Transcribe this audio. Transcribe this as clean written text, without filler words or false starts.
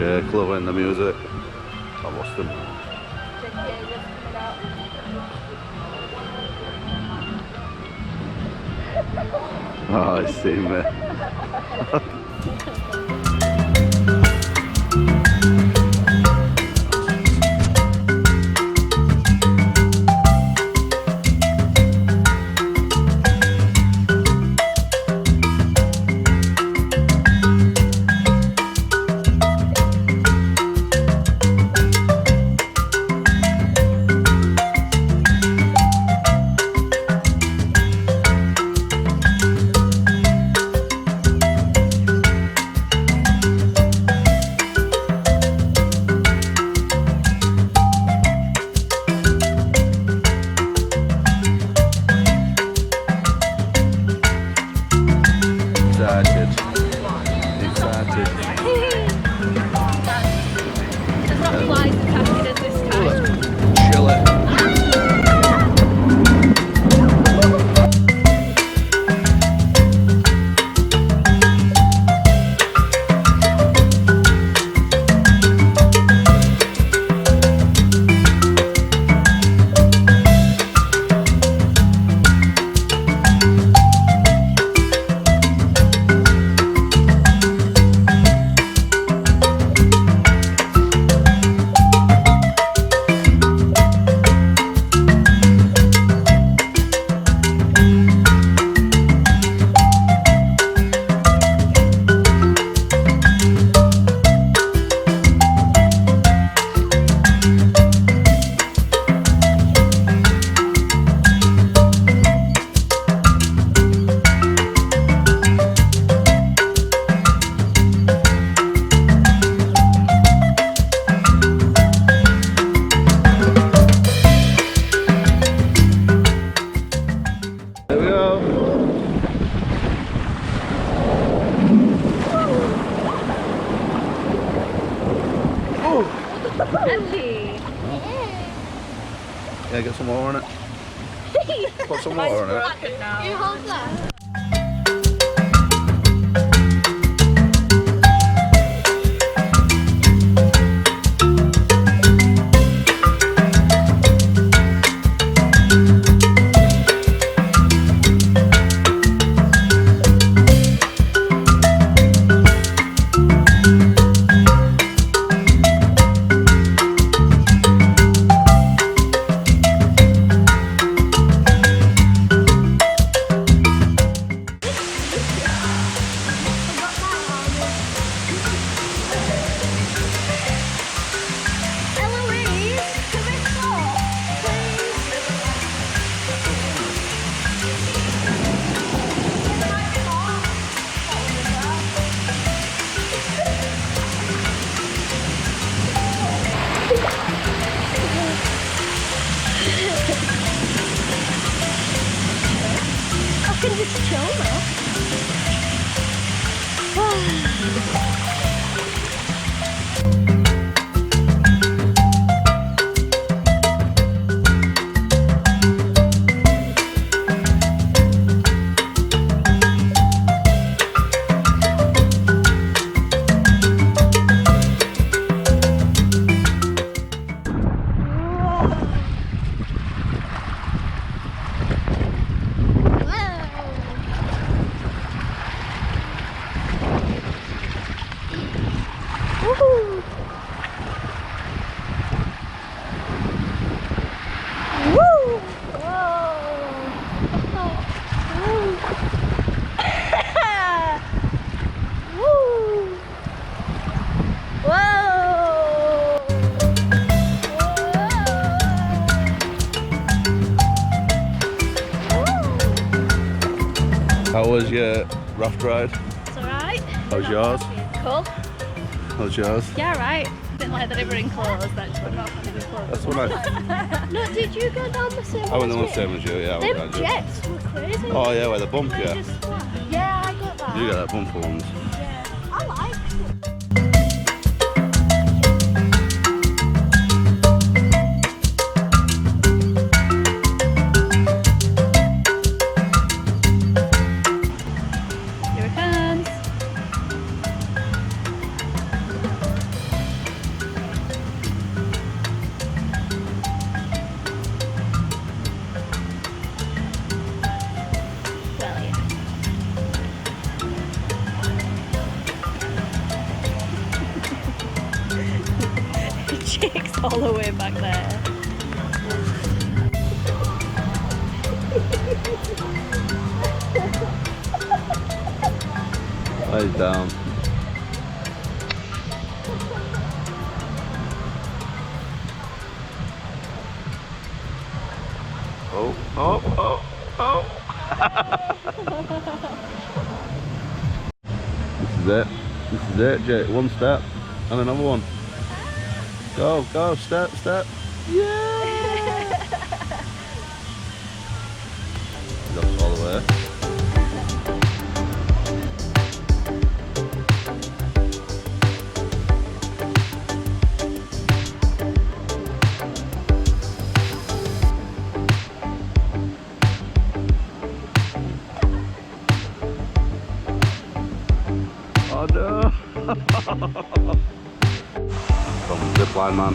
Shake, loving the music. I lost him. Oh, I see me. Yeah, get some water on it. Put some water on it. You hold that. I can just chill now. How was your raft ride? It's alright. How's yours? Cool. How's yours? Yeah, right. Didn't like that they were in clothes, that's what not having clothes. That's what I... No, did you go down the same I went on the same as you, yeah. Them jets were crazy. Oh yeah, where the bump, They yeah. just flat. Yeah, I got that. You got that bumper ones. Yeah. I like it. Here it comes. sticks all the way back there. He's down. Oh, oh, oh, oh. This is it. This is it, Jake. One step and another one. Go, go, step, step. Yeah! That's all the way. Oh no! From zip line, man.